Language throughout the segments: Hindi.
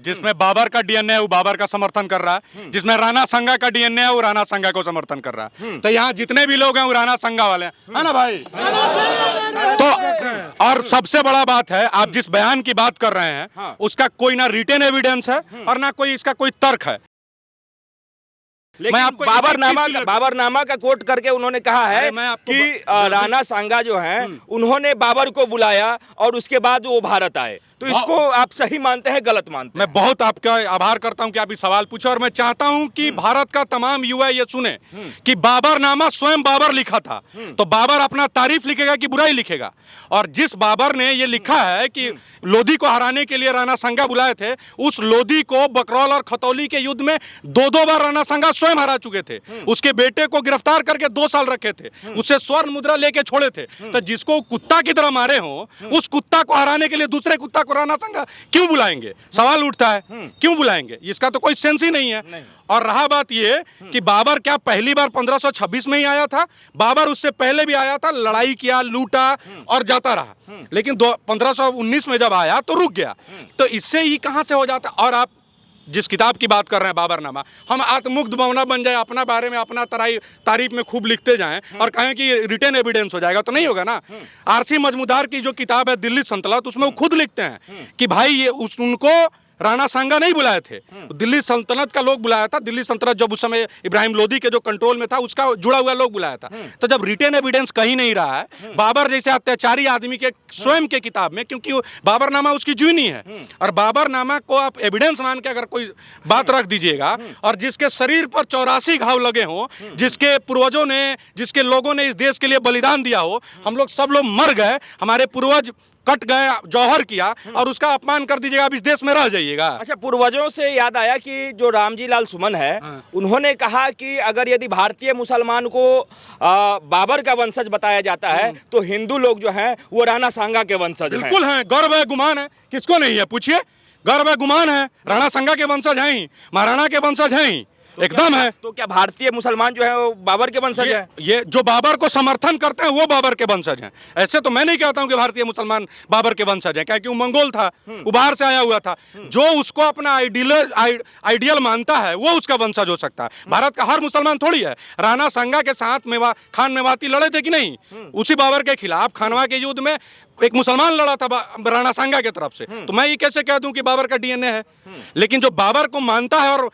जिसमें बाबर का डीएनए है वो बाबर का समर्थन कर रहा है, जिसमें राणा संगा का डीएनए है वो राणा संगा को समर्थन कर रहा है। तो यहाँ जितने भी लोग हैं वो राणा संगा वाले हैं, है ना भाई? तो और सबसे बड़ा बात है, आप जिस बयान की बात कर रहे हैं उसका कोई ना रिटेन एविडेंस है और ना कोई इसका कोई तर्क है। लेकिन बाबरनामा का कोट करके उन्होंने कहा है कि राणा सांगा जो हैं उन्होंने बाबर को बुलाया और उसके बाद वो भारत आए। तो इसको आप सही मानते हैं, गलत मानते हैं? मैं बहुत आपका आभार करता हूं कि आप इस सवाल पूछे और मैं चाहता हूं कि भारत का तमाम युवा ये सुने कि बाबरनामा स्वयं बाबर लिखा था। तो बाबर अपना तारीफ लिखेगा कि बुराई लिखेगा? और जिस बाबर ने ये लिखा है कि लोधी को हराने के लिए राणा संगा बुलाए थे, उस लोधी को बकरौल और खतौली के युद्ध में दो बार राणा संगा स्वयं हरा चुके थे। उसके बेटे को गिरफ्तार करके 2 साल रखे थे, उससे स्वर्ण मुद्रा लेके छोड़े थे। तो जिसको कुत्ता की तरह मारे हो, उस कुत्ता को हराने के लिए दूसरे कुत्ता को राणा संगा क्यों बुलाएंगे? सवाल उठता है, क्यों बुलाएंगे? इसका तो कोई सेंस ही नहीं है। और रहा बात ये कि बाबर क्या पहली बार 1526 में ही आया था? बाबर उससे पहले भी आया था, लड़ाई किया, लूटा और जाता रहा। लेकिन 1519 में जब आया तो रुक गया। तो इससे ही कहां से हो जाता? और आप जिस किताब की बात कर रहे हैं बाबरनामा, हम आत्ममुग्ध भावना बन जाए, अपना बारे में अपना तारीफ में खूब लिखते जाएं और कहें कि रिटेन एविडेंस हो जाएगा, तो नहीं होगा ना। आरसी मजमूदार की जो किताब है दिल्ली सल्तनत, उसमें वो खुद लिखते हैं कि भाई ये उनको राणा सांगा नहीं बुलाए थे, दिल्ली सल्तनत का लोग बुलाया था। दिल्ली सल्तनत जब उस समय इब्राहिम लोदी के जो कंट्रोल में था उसका जुड़ा हुआ लोग बुलाया था। तो जब रिटेन एविडेंस कहीं नहीं रहा है, बाबर जैसे अत्याचारी आदमी के स्वयं के किताब में, क्योंकि बाबरनामा उसकी जीवनी है, और बाबरनामा को आप एविडेंस मान के अगर कोई बात रख दीजिएगा, और जिसके शरीर पर 84 घाव लगे हो, जिसके पूर्वजों ने, जिसके लोगों ने इस देश के लिए बलिदान दिया हो, हम लोग सब लोग मर गए, हमारे पूर्वज कट गए, जौहर किया, और उसका अपमान कर दीजिएगा, आप इस देश में रह जाइएगा। अच्छा, पूर्वजों से याद आया कि जो रामजी लाल सुमन है, उन्होंने कहा कि अगर यदि भारतीय मुसलमान को बाबर का वंशज बताया जाता है तो हिंदू लोग जो हैं वो राणा सांगा के वंशज हैं। बिल्कुल हैं, गर्व है, गुमान है, किसको नहीं है? पूछिए, गर्व है, गुमान है, राणा सांगा के वंशज हैं ही, महाराणा के वंशज हैं ही, एकदम है। तो क्या भारतीय मुसलमान जो है वो बाबर के वंशज हैं? ये जो बाबर को समर्थन करते हैं वो बाबर के वंशज हैं। ऐसे तो मैं नहीं कहता हूं कि भारतीय मुसलमान बाबर के वंशज हैं, क्योंकि वो मंगोल था, वो बाहर से आया हुआ था। जो उसको अपना आइडियल मानता है वो उसका वंशज हो सकता है। भारत का हर मुसलमान थोड़ी है। राणा सांगा के साथ खान मेवाती लड़े थे कि नहीं? उसी बाबर के खिलाफ खानवा के युद्ध में एक मुसलमान लड़ा था राणा सांगा की तरफ से। तो मैं ये कैसे कह दूं कि बाबर का डीएनए है? लेकिन जो बाबर को मानता है और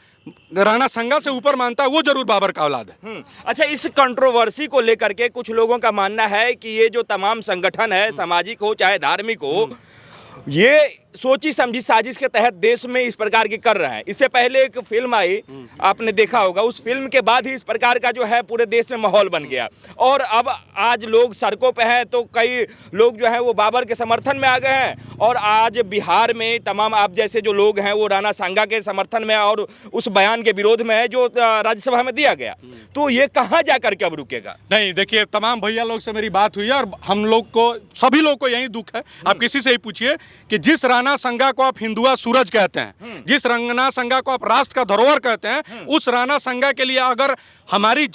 राणा सांगा से ऊपर मानता है वो जरूर बाबर का औलाद है। अच्छा, इस कंट्रोवर्सी को लेकर के कुछ लोगों का मानना है कि ये जो तमाम संगठन है, सामाजिक हो चाहे धार्मिक हो, ये सोची समझी साजिश के तहत देश में इस प्रकार की कर रहे हैं। इससे पहले एक फिल्म आई, आपने देखा होगा, उस फिल्म के बाद ही इस प्रकार का जो है पूरे देश में माहौल बन गया। और अब आज लोग सड़कों पे हैं तो कई लोग जो हैं वो बाबर के समर्थन में आ गए हैं, और आज बिहार में तमाम आप जैसे जो लोग हैं वो राणा सांगा के समर्थन में और उस बयान के विरोध में है जो राज्यसभा में दिया गया। तो ये कहाँ जा करके अब रुकेगा? नहीं, देखिए, तमाम भैया लोग से मेरी बात हुई है और हम लोग को, सभी लोग को यही दुख है। आप किसी से ही पूछिए कि जिस राणा सांगा को आप हिंदुआ सूरज कहते हैं, जिस राणा सांगा को आप राष्ट्र का धरोहर कहते हैं, उस राणा सांगा के लिए अगर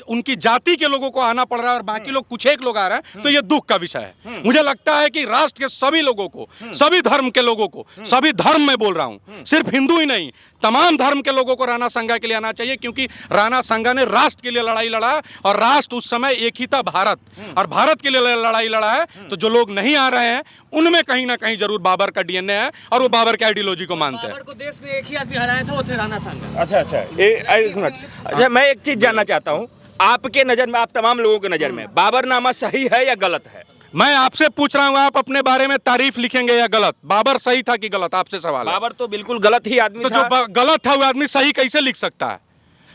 उनकी जाति के लोगों को आना पड़ रहा है और बाकी लोग कुछ एक लोग आ रहे हैं, तो ये दुख का विषय है। मुझे लगता है कि राष्ट्र के सभी लोगों को, सभी धर्म के लोगों को, सभी धर्म में बोल रहा हूं, सिर्फ हिंदू ही नहीं, तमाम धर्म के लोगों को राणा सांगा के लिए आना चाहिए, क्योंकि राणा सांगा ने राष्ट्र के लिए लड़ाई लड़ा, और राष्ट्र उस समय एक ही था, भारत, और भारत के लिए लड़ाई लड़ा है। तो जो लोग नहीं आ रहे हैं उनमें कहीं ना कहीं जरूर बाबर का डीएनए है और वो बाबर के आइडियोलॉजी को मानते हैं। बाबर को देश में एक ही आदमी हराया था, वो थे राणा सांगा। अच्छा, एक मिनट। अच्छा, मैं एक चीज जानना चाहता हूँ, आपके नजर में, आप तमाम लोगों के नजर में बाबरनामा सही है या गलत है? मैं आपसे पूछ रहा हूं, आप अपने बारे में तारीफ लिखेंगे या गलत? बाबर सही था कि गलत? आपसे सवाल है। बाबर तो बिल्कुल गलत ही आदमी था। तो जो गलत था वो आदमी सही कैसे लिख सकता है?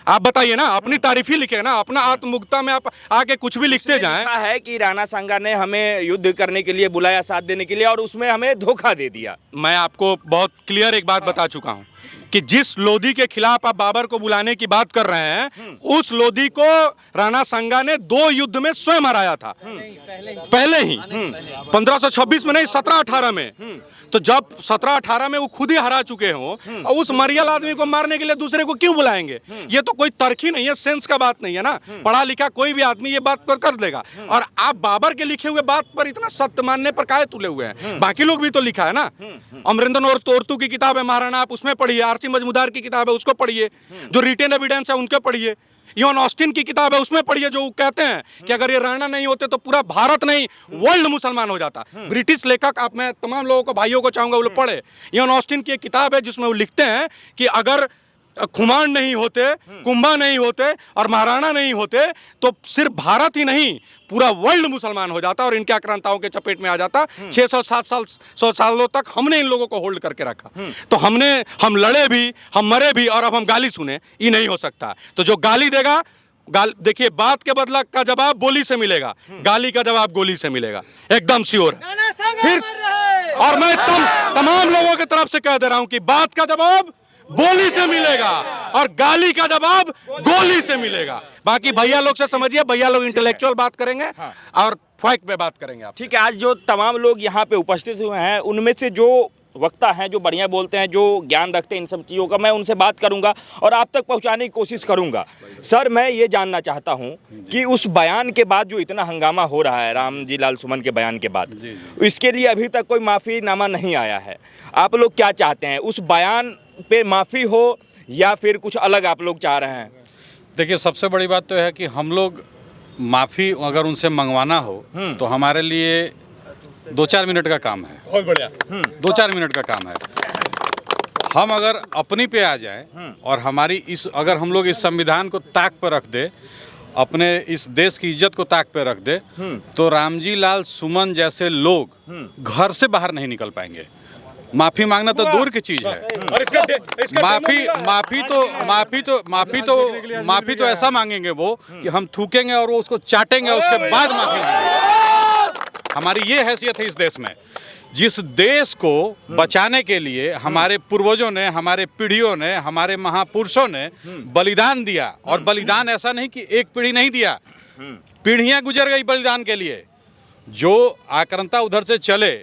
आप बताइए ना, अपनी तारीफ ही लिखे ना, अपना आत्ममुग्धता में आप आके कुछ भी लिखते जाएं। है कि राणा सांगा ने हमें युद्ध करने के लिए बुलाया, साथ देने के लिए, और उसमें हमें धोखा दे दिया। मैं आपको बहुत क्लियर एक बात बता चुका हूं कि जिस लोधी के खिलाफ आप बाबर को बुलाने की बात कर रहे हैं, उस लोधी को राणा सांगा ने 2 युद्ध में स्वयं हराया था, पहले ही 1526 में नहीं, 1718 में। तो जब 1718 में वो खुद ही हरा चुके हों और उस मरियल आदमी को मारने के लिए दूसरे को क्यों बुलाएंगे? ये तो कोई तर्क ही नहीं है, सेंस का बात नहीं है ना। पढ़ा लिखा कोई भी आदमी ये बात पर कर देगा। और आप बाबर के लिखे हुए बात पर इतना सत्य मानने पर काहे तुले हुए हैं? बाकी लोग भी तो लिखा है ना। अमरिंदर और तोरतू की किताब है महाराणा, आप उसमें पढ़िए। पढ़िए, आरसी मजमूदार की किताब है उसको पढ़िए, जो रिटेन एविडेंस है उनके पढ़िए, इवन ऑस्टिन की किताब है उसमें पढ़िए, जो कहते हैं कि अगर ये राणा नहीं होते तो पूरा भारत नहीं वर्ल्ड मुसलमान हो जाता। ब्रिटिश लेखक, आप मैं तमाम लोगों को, भाइयों को चाहूंगा वो लोग पढ़े। इवन ऑस्टिन की एक किताब है जिसमें वो लिखते हैं कि अगर खुमान नहीं होते, कुंभा नहीं होते और महाराणा नहीं होते तो सिर्फ भारत ही नहीं पूरा वर्ल्ड मुसलमान हो जाता और इनके आक्रांताओं के चपेट में आ जाता। 600-700 सालों तक हमने इन लोगों को होल्ड करके रखा, तो हम लड़े भी, हम मरे भी, और अब हम गाली सुने, ये नहीं हो सकता। तो जो गाली देगा, देखिए, बात के बदला का जवाब बोली से मिलेगा, गाली का जवाब गोली से मिलेगा, एकदम श्योर। फिर और मैं तमाम लोगों की तरफ से कह दे रहा हूं कि बात का जवाब बोली से मिलेगा और गाली का जवाब गोली से मिलेगा। बाकी भैया लोग से समझिए, भैया लोग इंटेलेक्चुअल बात करेंगे और फैक्ट पे बात करेंगे आप। ठीक है, आज जो तमाम लोग यहाँ पे उपस्थित हुए हैं उनमें से जो वक्ता हैं, जो बढ़िया बोलते हैं, जो ज्ञान रखते हैं इन सब चीज़ों का, मैं उनसे बात करूंगा और आप तक पहुंचाने की कोशिश करूंगा। सर, मैं ये जानना चाहता हूं कि उस बयान के बाद जो इतना हंगामा हो रहा है, रामजी लाल सुमन के बयान के बाद, इसके लिए अभी तक कोई माफ़ीनामा नहीं आया है। आप लोग क्या चाहते हैं, उस बयान पे माफ़ी हो या फिर कुछ अलग आप लोग चाह रहे हैं? देखिए, सबसे बड़ी बात तो है कि हम लोग माफ़ी अगर उनसे मंगवाना हो तो हमारे लिए 2-4 मिनट का काम है। बहुत बढ़िया। 2-4 मिनट का काम है। हम अगर अपनी पे आ जाएं और अगर हम लोग इस संविधान को ताक पर रख दे, अपने इस देश की इज्जत को ताक पे रख दे, तो रामजी लाल सुमन जैसे लोग घर से बाहर नहीं निकल पाएंगे। माफी मांगना तो दूर की चीज है। माफी तो ऐसा मांगेंगे वो कि हम थूकेंगे और वो उसको चाटेंगे, उसके बाद माफी मांगेंगे। हमारी ये हैसियत है इस देश में। जिस देश को बचाने के लिए हमारे पूर्वजों ने, हमारे पीढ़ियों ने, हमारे महापुरुषों ने बलिदान दिया, और बलिदान ऐसा नहीं कि एक पीढ़ी नहीं दिया, पीढ़ियां गुजर गई बलिदान के लिए। जो आक्रांता उधर से चले,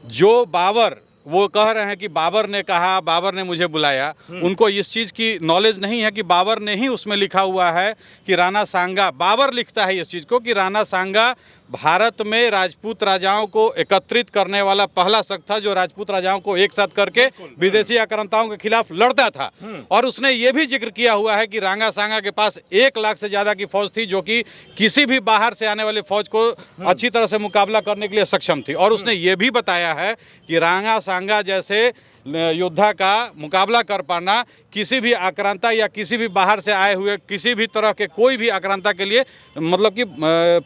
जो बाबर, वो कह रहे हैं कि बाबर ने कहा, बाबर ने मुझे बुलाया, उनको इस चीज़ की नॉलेज नहीं है कि बाबर ने ही उसमें लिखा हुआ है कि राणा सांगा, बाबर लिखता है इस चीज़ को कि राणा सांगा भारत में राजपूत राजाओं को एकत्रित करने वाला पहला शख्स था, जो राजपूत राजाओं को एक साथ करके विदेशी आक्रांताओं के खिलाफ लड़ता था। और उसने ये भी जिक्र किया हुआ है कि राणा सांगा के पास 1 लाख से ज़्यादा की फौज थी, जो कि किसी भी बाहर से आने वाली फौज को अच्छी तरह से मुकाबला करने के लिए सक्षम थी। और उसने ये भी बताया है कि राणा सांगा जैसे योद्धा का मुकाबला कर पाना किसी भी आक्रांता या किसी भी बाहर से आए हुए किसी भी तरह के कोई भी आक्रांता के लिए मतलब कि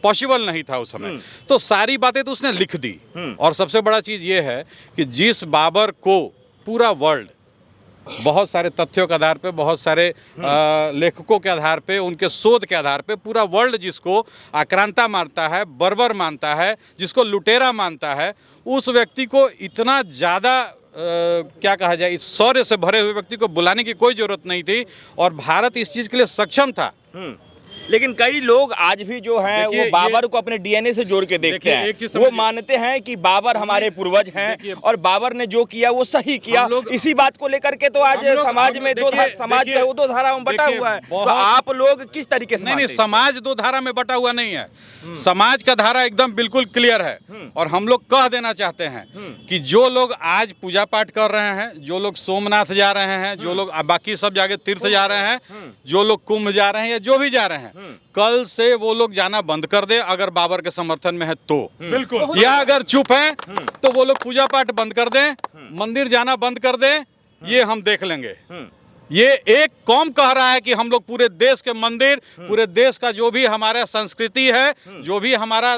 पॉसिबल नहीं था उस समय। तो सारी बातें तो उसने लिख दी। और सबसे बड़ा चीज़ ये है कि जिस बाबर को पूरा वर्ल्ड बहुत सारे तथ्यों के आधार पे, बहुत सारे लेखकों के आधार पे, उनके शोध के आधार पे पूरा वर्ल्ड जिसको आक्रांता मानता है, बर्बर मानता है, जिसको लुटेरा मानता है, उस व्यक्ति को इतना ज़्यादा क्या कहा जाए, इस शौर्य से भरे हुए व्यक्ति को बुलाने की कोई ज़रूरत नहीं थी। और भारत इस चीज़ के लिए सक्षम था। लेकिन कई लोग आज भी जो हैं वो बाबर को अपने डीएनए से जोड़ के देखते हैं। वो मानते हैं कि बाबर हमारे पूर्वज हैं और बाबर ने जो किया वो सही किया। इसी बात को लेकर के तो आज समाज में दो धारा में बटा हुआ है। तो आप लोग किस तरीके से? नहीं, समाज 2 धारा में बटा हुआ नहीं है। समाज का धारा एकदम बिल्कुल क्लियर है। और हम लोग कह देना चाहते हैं कि जो लोग आज पूजा पाठ कर रहे हैं, जो लोग सोमनाथ जा रहे हैं, जो लोग बाकी सब जगह तीर्थ जा रहे हैं, जो लोग कुंभ जा रहे हैं या जो भी जा रहे हैं, कल से वो लोग जाना बंद कर दे अगर बाबर के समर्थन में है तो। बिल्कुल। या अगर चुप है तो वो लोग पूजा पाठ बंद कर दें, मंदिर जाना बंद कर दें, ये हम देख लेंगे। ये एक कौम कह रहा है कि हम लोग पूरे देश के मंदिर, पूरे देश का जो भी हमारा संस्कृति है, जो भी हमारा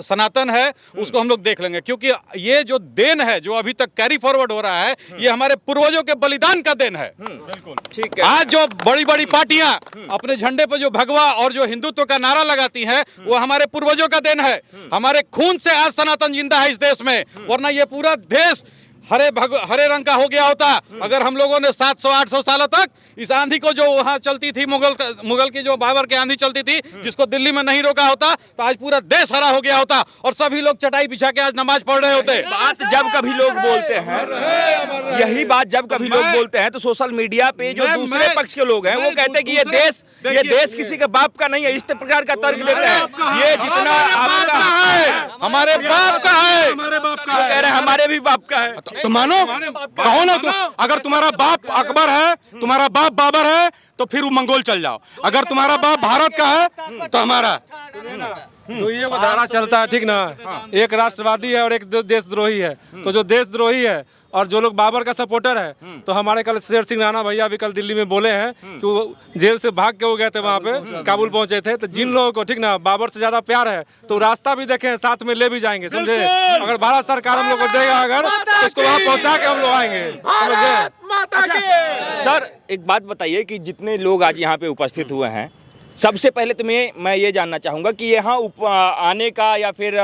सनातन है, उसको हम लोग देख लेंगे। क्योंकि ये जो देन है, जो अभी तक कैरी फॉरवर्ड हो रहा है, ये हमारे पूर्वजों के बलिदान का देन है। बिल्कुल ठीक है। आज जो बड़ी बड़ी पार्टियां अपने झंडे पर जो भगवा और जो हिंदुत्व का नारा लगाती हैं, वो हमारे पूर्वजों का देन है। हमारे खून से आज सनातन जिंदा है इस देश में, वरना ये पूरा देश हरे रंग का हो गया होता अगर हम लोगों ने 700-800 सालों तक इस आंधी को, जो वहां चलती थी मुगल की जो बाबर की आंधी चलती थी, जिसको दिल्ली में नहीं रोका होता, तो आज पूरा देश हरा हो गया होता और सभी लोग चटाई बिछा के आज नमाज पढ़ रहे होते। बात जब कभी लोग बोलते हैं, यही बात जब कभी लोग बोलते हैं, तो सोशल मीडिया पे जो दूसरे पक्ष के लोग हैं वो कहते हैं कि ये देश किसी के बाप का नहीं है, इस प्रकार का तर्क देते हैं। ये जितना आपका है, हमारे बाप का है, हमारे बाप का है, कह रहे हैं हमारे भी बाप का है। तो मानो, कहो ना तुम। अगर तुम्हारा बाप अकबर है, तुम्हारा बाप बाबर है, तो फिर वो मंगोल चल जाओ। अगर तुम्हारा बाप भारत का है तो हमारा। तो ये वो धारा चलता है, ठीक ना। एक राष्ट्रवादी है और एक देशद्रोही है। तो जो देशद्रोही है और जो लोग बाबर का सपोर्टर है, तो हमारे कल शेर सिंह राणा भैया भी कल दिल्ली में बोले हैं कि वो जेल से भाग के वो गए थे, वहाँ पे काबुल पहुंचे थे। तो जिन लोगों को, ठीक ना, बाबर से ज्यादा प्यार है तो रास्ता भी देखें, साथ में ले भी जाएंगे, समझे। अगर भारत सरकार हम लोग को देगा अगर, तो उसको वहाँ पहुँचा के हम लोग आएंगे, समझे। सर एक बात बताइए कि जितने लोग आज यहाँ पे उपस्थित हुए हैं, सबसे पहले तुम्हें मैं ये जानना चाहूँगा कि यहाँ आने का या फिर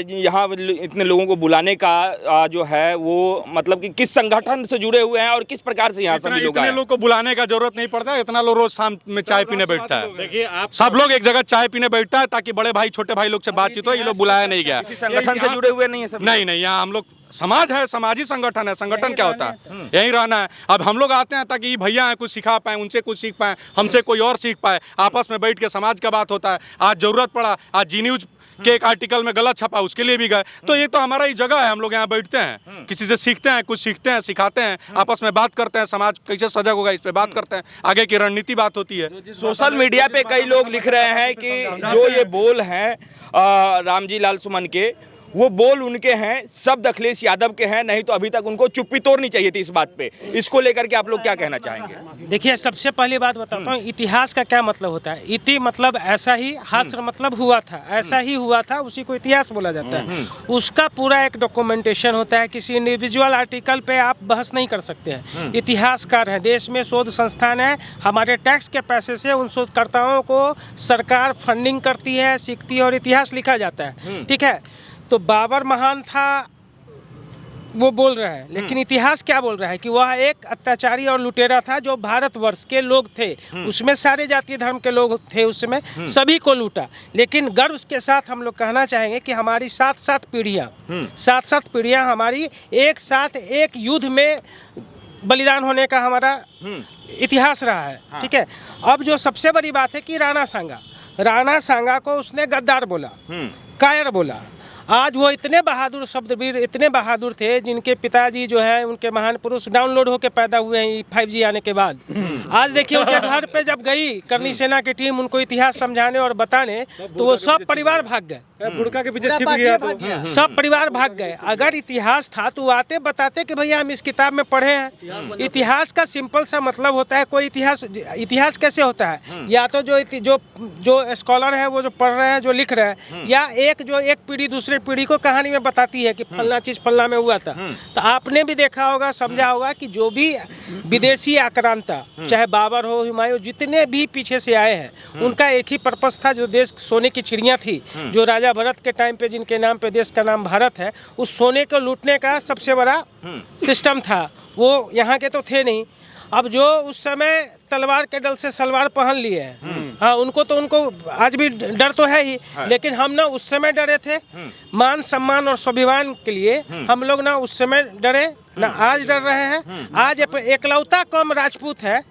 यहाँ इतने लोगों को बुलाने का जो है वो मतलब कि किस संगठन से जुड़े हुए हैं और किस प्रकार से यहाँ सभी लोग आए? इतने लोग को बुलाने का जरूरत नहीं पड़ता है। इतना लोग रोज शाम में चाय पीने बैठता है। देखिए आप सब लोग एक जगह चाय पीने बैठता है ताकि बड़े भाई छोटे भाई लोग से बातचीत हो। ये लोग बुलाया नहीं गया। किसी संगठन से जुड़े हुए नहीं है सब? नहीं, यहाँ हम लोग समाज है, समाजी संगठन है। संगठन क्या होता है? यही रहना है। अब हम लोग आते हैं ताकि ये भैया हैं कुछ सिखा पाए, उनसे कुछ सीख पाए, हमसे कोई और सीख पाए। आपस में बैठ के समाज का बात होता है। आज जरूरत पड़ा, आज जी न्यूज के एक आर्टिकल में गलत छपा, उसके लिए भी गए। तो ये तो हमारा ही जगह है। हम लोग यहाँ बैठते हैं, किसी से सीखते हैं, कुछ सीखते हैं, सिखाते हैं, आपस में बात करते हैं, समाज कैसे सजग होगा इस पे बात करते हैं, आगे की रणनीति बात होती है। सोशल मीडिया पे कई लोग लिख रहे हैं कि जो ये बोल हैं रामजी लाल सुमन के, वो बोल उनके हैं, शब्द अखिलेश यादव के हैं, नहीं तो अभी तक उनको चुप्पी तोड़नी चाहिए थी इस बात पे। इसको लेकर के आप लोग क्या कहना चाहेंगे? देखिए, सबसे पहली बात बताता हूँ, इतिहास का क्या मतलब होता है। इति मतलब ऐसा ही, हास्र मतलब हुआ था, ऐसा ही हुआ था, उसी को इतिहास बोला जाता है। उसका पूरा एक डॉक्यूमेंटेशन होता है। किसी इंडिविजुअल आर्टिकल पे आप बहस नहीं कर सकते हैं। इतिहासकार हैं, देश में शोध संस्थान है, हमारे टैक्स के पैसे से उन शोधकर्ताओं को सरकार फंडिंग करती है, सीखती है और इतिहास लिखा जाता है, ठीक है। तो बाबर महान था वो बोल रहे हैं, लेकिन इतिहास क्या बोल रहा है कि वह एक अत्याचारी और लुटेरा था जो भारतवर्ष के लोग थे, उसमें सारे जातीय धर्म के लोग थे, उस समय सभी को लूटा। लेकिन गर्व के साथ हम लोग कहना चाहेंगे कि हमारी सात पीढ़ियाँ हमारी एक साथ एक युद्ध में बलिदान होने का हमारा इतिहास रहा है, ठीक है। अब जो सबसे बड़ी बात है कि राणा सांगा को उसने गद्दार बोला, कायर बोला। आज वो इतने बहादुर शब्दवीर, इतने बहादुर थे, जिनके पिताजी जो है उनके महान पुरुष डाउनलोड होकर पैदा हुए हैं 5G आने के बाद। आज देखिए उनके घर पे जब गई करनी सेना की टीम उनको इतिहास समझाने और बताने, तो वो सब परिवार भाग गए, बुड़का के पीछे छिप गया तो सब परिवार भाग गए। अगर इतिहास था तो आते बताते कि भैया हम इस किताब में पढ़े हैं। इतिहास का सिंपल सा मतलब होता है, कोई इतिहास कैसे होता है, या तो जो स्कॉलर है वो जो पढ़ रहे हैं, जो लिख रहे हैं, या जो एक पीढ़ी दूसरे पीढ़ी को कहानी में बताती है कि फलना चीज फलना में हुआ था। तो आपने भी देखा होगा, समझा होगा कि जो भी विदेशी आक्रांता, चाहे बाबर हो, हुमायूं, जितने भी पीछे से आए हैं, उनका एक ही पर्पस था, जो देश सोने की चिड़िया थी, जो राजा भरत के टाइम पे जिनके नाम पे देश का नाम भारत है, उस सोने को लूटने का सबसे बड़ा सिस्टम था। वो यहाँ के तो थे नहीं। अब जो उस समय तलवार के डल से सलवार पहन लिए हैं, हाँ, उनको आज भी डर तो है ही, लेकिन हम ना उस समय डरे थे मान सम्मान और स्वाभिमान के लिए। हम लोग ना उस समय डरे ना आज डर रहे हैं। आज एकलौता कौम राजपूत है,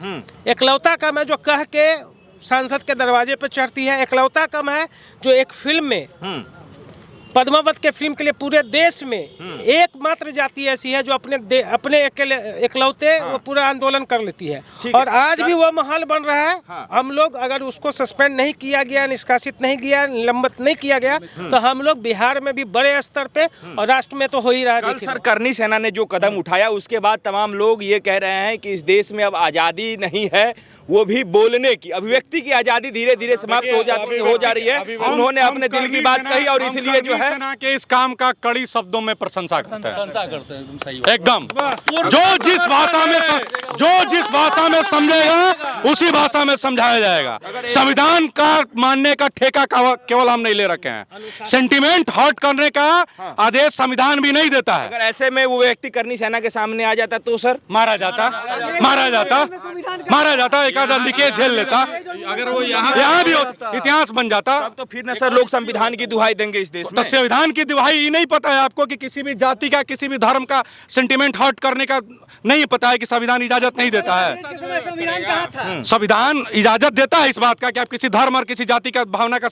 एकलौता कौम है जो कह के सांसद के दरवाजे पर चढ़ती है। एकलौता कम है जो एक फिल्म में, पद्मावत के फिल्म के लिए पूरे देश में एकमात्र जाति ऐसी है जो अपने एकलौते वो पूरा आंदोलन कर लेती है। और आज भी वो माहौल बन रहा है। हम लोग अगर उसको सस्पेंड नहीं किया गया, निष्कासित नहीं किया, निलंबित नहीं किया गया, तो हम लोग बिहार में भी बड़े स्तर पे और राष्ट्र में तो हो ही रहा है। सर, करनी सेना ने जो कदम उठाया उसके बाद तमाम लोग ये कह रहे हैं कि इस देश में अब आज़ादी नहीं है, वो भी बोलने की, अभिव्यक्ति की आज़ादी धीरे धीरे समाप्त हो जा रही है। उन्होंने अपने दिल की बात कही और इसलिए जो है सेना के इस काम का कड़ी शब्दों में प्रशंसा करते हैं एकदम। जो जिस भाषा में समझेगा उसी भाषा में समझाया जाएगा। संविधान का मानने का ठेका केवल हम नहीं ले रखे हैं, सेंटिमेंट हर्ट करने का आदेश संविधान भी नहीं देता है। अगर ऐसे में वो व्यक्ति करनी सेना के सामने आ जाता तो सर मारा जाता, एक आध लिखे झेल लेता। अगर वो यहाँ भी इतिहास बन जाता, तो फिर न सर लोग संविधान की दुहाई देंगे इस देश में। संविधान की दुहाई नहीं पता है आपको कि किसी भी जाति का, किसी भी धर्म का सेंटिमेंट हर्ट करने का नहीं पता है कि संविधान इजाजत नहीं देता है। संविधान कहा था, संविधान इजाजत देता है इस बात का कि आप किसी धर्म और किसी जाति का भावना का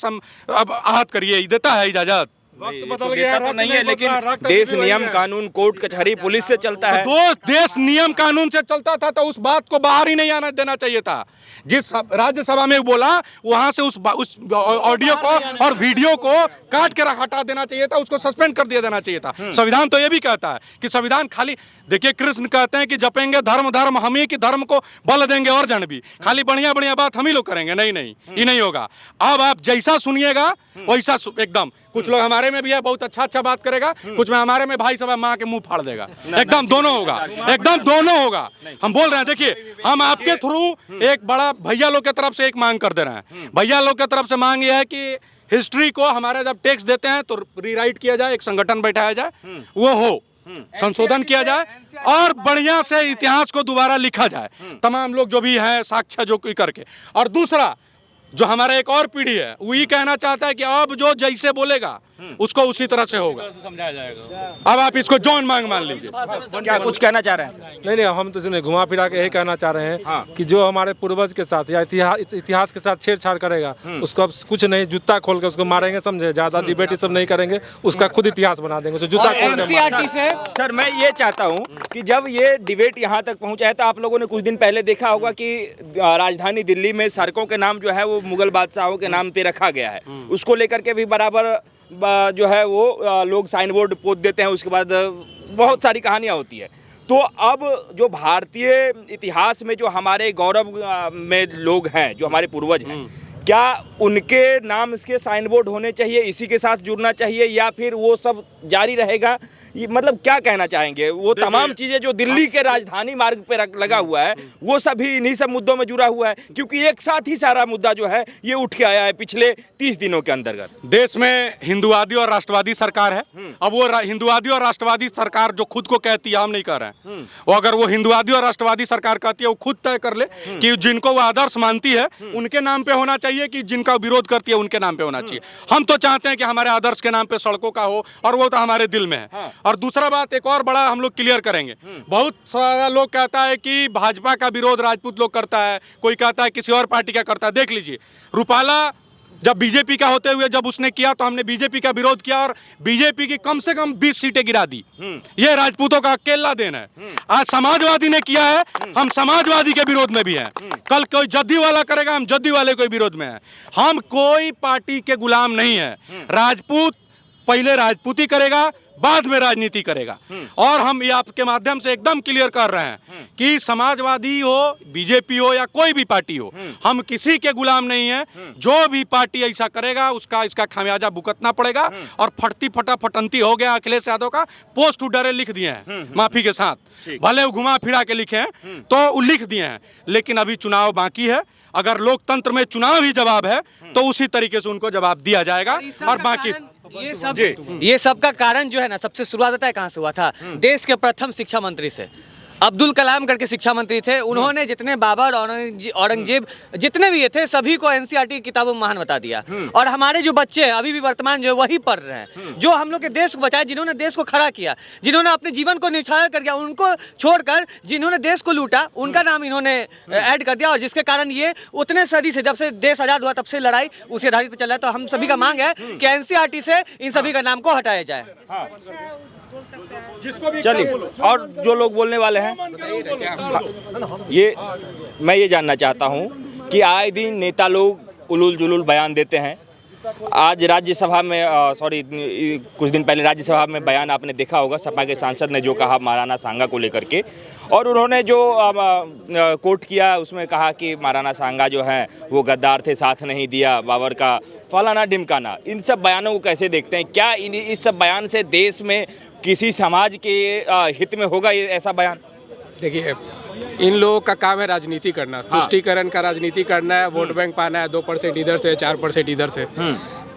आहत करिए, देता है इजाजत। बदल तो गया, देता तो रक्त नहीं है, नहीं लेकिन बदला, रक्त देश भी वही नियम है। कानून कोर्ट कचहरी पुलिस से चलता है। देश नियम कानून से चलता था तो उस बात को बाहर ही नहीं आना देना चाहिए था। जिस राज्यसभा में बोला वहां से उस ऑडियो को और वीडियो को काट के हटा देना चाहिए था, उसको सस्पेंड कर दिया देना चाहिए था। संविधान तो ये भी कहता है कि संविधान खाली, देखिए कृष्ण कहते हैं कि जपेंगे धर्म धर्म हम ही, कि धर्म को बल देंगे और जन भी, खाली बढ़िया बढ़िया बात हम ही लोग करेंगे। नहीं नहीं, ये नहीं होगा। अब आप जैसा सुनिएगा वैसा एकदम, कुछ लोग हमारे में भी है बहुत अच्छा बात करेगा, कुछ में हमारे में भाई साहब माँ के मुंह फाड़ देगा। एकदम दोनों होगा, एकदम दोनों होगा। हम बोल रहे हैं, देखिए हम आपके थ्रू एक बड़ा भैया लोग की तरफ से एक मांग कर दे रहे हैं। भैया लोग की तरफ से मांग यह है कि हिस्ट्री को हमारे जब टैक्स देते हैं तो रीराइट किया जाए, एक संगठन बैठाया जाए, वो हो, संशोधन किया जाए और बढ़िया से इतिहास को दोबारा लिखा जाए, तमाम लोग जो भी हैं साक्ष्य जो कोई करके। और दूसरा जो हमारा एक और पीढ़ी है वो ये कहना चाहता है कि अब जो जैसे बोलेगा उसको उसी तरह से होगा, समझाया जाएगा। अब आप इसको जॉन मांग मान लीजिए। क्या कुछ कहना चाह रहे हैं? नहीं, हम तो इसमें घुमा फिरा के यही कहना चाह रहे हैं कि जो हमारे पूर्वज के साथ या इतिहास के साथ छेड़छाड़ करेगा उसको अब कुछ नहीं, जूता खोल के उसको मारेंगे, समझे। ज्यादा डिबेट सब नहीं करेंगे, उसका खुद इतिहास बना देंगे, उसको जूता खोल के एनसीईआरटी से सर मैं ये चाहता हूँ कि जब ये डिबेट यहाँ तक पहुँचा है तो आप लोगों ने कुछ दिन पहले देखा होगा कि राजधानी दिल्ली में सड़कों के नाम जो है वो मुगल बादशाहों के नाम पे रखा गया है। उसको लेकर के भी बराबर जो है वो लोग साइन बोर्ड पोत देते हैं, उसके बाद बहुत सारी कहानियाँ होती है। तो अब जो भारतीय इतिहास में जो हमारे गौरव में लोग हैं, जो हमारे पूर्वज हैं, क्या उनके नाम इसके साइन बोर्ड होने चाहिए, इसी के साथ जुड़ना चाहिए, या फिर वो सब जारी रहेगा? ये मतलब क्या कहना चाहेंगे? वो तमाम चीज़ें जो दिल्ली के राजधानी मार्ग पे लगा हुआ है वो सभी इन्हीं सब मुद्दों में जुड़ा हुआ है, क्योंकि एक साथ ही सारा मुद्दा जो है ये उठ के आया है पिछले 30 दिनों के अंतर्गत। देश में हिंदुवादी और राष्ट्रवादी सरकार है। अब वो हिंदुवादी और राष्ट्रवादी सरकार जो खुद को कहती है, हम नहीं कह रहे हैं, वो अगर वो हिंदुवादी और राष्ट्रवादी सरकार कहती है वो खुद तय कर ले कि जिनको वो आदर्श मानती है उनके नाम पे होना चाहिए कि जिनका विरोध करती है उनके नाम पे होना चाहिए। हम तो चाहते हैं कि हमारे आदर्श के नाम पे सड़कों का हो, और वो तो हमारे दिल में है। और दूसरा बात एक और बड़ा हम लोग क्लियर करेंगे, बहुत सारा लोग कहता है कि भाजपा का विरोध राजपूत लोग करता है, कोई कहता है किसी और पार्टी का करता है। देख लीजिए, रूपाला जब बीजेपी का होते हुए जब उसने किया तो हमने बीजेपी का विरोध किया और बीजेपी की कम से कम 20 सीटें गिरा दी। ये राजपूतों का अकेला देन है। आज समाजवादी ने किया है, हम समाजवादी के विरोध में भी हैं। कल कोई जद्दी वाला करेगा, हम जद्दी वाले के विरोध में हैं। हम कोई पार्टी के गुलाम नहीं है। राजपूत पहले राजपूती करेगा, बाद में राजनीति करेगा। और हम ये आपके माध्यम से एकदम क्लियर कर रहे हैं कि समाजवादी हो, बीजेपी हो या कोई भी पार्टी हो, हम किसी के गुलाम नहीं हैं। जो भी पार्टी ऐसा करेगा उसका इसका खामियाजा भुगतना पड़ेगा। और फटती फटाफटंती हो गया अखिलेश यादव का, पोस्ट उडरे लिख दिए हैं माफी के साथ, भले वो घुमा फिरा के लिखे हैं तो वो लिख दिए हैं, लेकिन अभी चुनाव बाकी है। अगर लोकतंत्र में चुनाव ही जवाब है तो उसी तरीके से उनको जवाब दिया जाएगा। और बाकी ये सब का कारण जो है ना, सबसे शुरुआत होता है कहाँ से हुआ था? देश के प्रथम शिक्षा मंत्री से अब्दुल कलाम करके शिक्षा मंत्री थे। उन्होंने जितने बाबर, औरंगजेब जितने भी ये थे सभी को एनसीईआरटी की किताबों में महान बता दिया। और हमारे जो बच्चे हैं अभी भी वर्तमान जो है वही पढ़ रहे हैं, जो हम लोग के देश को बचाए, जिन्होंने देश को खड़ा किया, जिन्होंने अपने जीवन को न्यौछावर कर दिया, उनको छोड़कर जिन्होंने देश को लूटा उनका नाम इन्होंने ऐड कर दिया। और जिसके कारण ये उतने सदी से, जब से देश आज़ाद हुआ तब से लड़ाई उसी आधारित पर चल रहा है। तो हम सभी का मांग है कि एनसीईआरटी से इन सभी का नाम को हटाया जाए। चलिए, और जो लोग बोलने वाले हैं ये मैं ये जानना चाहता हूँ कि आए दिन नेता लोग उलूल जुलूल बयान देते हैं। आज राज्यसभा में कुछ दिन पहले राज्यसभा में बयान आपने देखा होगा, सपा के सांसद ने जो कहा महाराणा सांगा को लेकर के, और उन्होंने जो कोट किया उसमें कहा कि महाराणा सांगा जो है वो गद्दार थे, साथ नहीं दिया बाबर का, फलाना ढिमकाना। इन सब बयानों को कैसे देखते हैं? क्या इस सब बयान से देश में किसी समाज के हित में होगा ये ऐसा बयान? देखिए, इन लोगों का काम है राजनीति करना, तुष्टीकरण का राजनीति करना है, वोट बैंक पाना है, 2% इधर से 4% इधर से।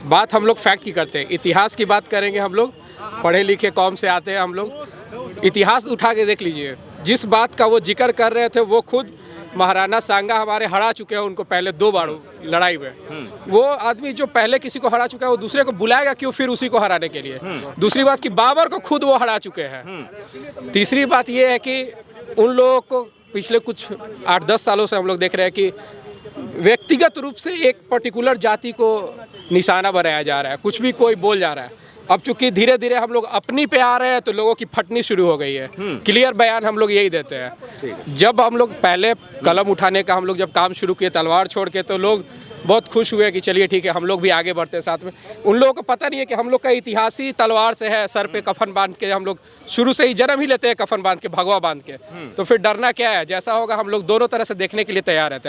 बात हम लोग फैक्ट की करते हैं, इतिहास की बात करेंगे। हम लोग पढ़े लिखे कौम से आते हैं, हम लोग इतिहास उठा के देख लीजिए। जिस बात का वो जिक्र कर रहे थे वो खुद महाराणा सांगा हमारे हरा चुके हैं उनको पहले 2 बार लड़ाई में। वो आदमी जो पहले किसी को हरा चुका है वो दूसरे को बुलाएगा क्यों फिर उसी को हराने के लिए? दूसरी बात कि बाबर को खुद वो हरा चुके हैं। तीसरी बात ये है कि उन लोगों को पिछले कुछ 8-10 सालों से हम लोग देख रहे हैं कि व्यक्तिगत रूप से एक पर्टिकुलर जाति को निशाना बनाया जा रहा है, कुछ भी कोई बोल जा रहा है। अब चूंकि धीरे धीरे हम लोग अपनी पे आ रहे हैं तो लोगों की फटनी शुरू हो गई है। क्लियर बयान हम लोग यही देते हैं। जब हम लोग पहले कलम उठाने का हम लोग जब काम शुरू किए तलवार छोड़ के, तो लोग बहुत खुश हुए कि चलिए ठीक है हम लोग भी आगे बढ़ते हैं साथ में। उन लोगों को पता नहीं है कि हम लोग का इतिहास ही तलवार से है, सर पे कफन बांध के हम लोग शुरू से ही जन्म ही लेते हैं कफन बांध के, भगवा बांध के। तो फिर डरना क्या है, जैसा होगा हम लोग दोनों तरह से देखने के लिए तैयार रहते हैं।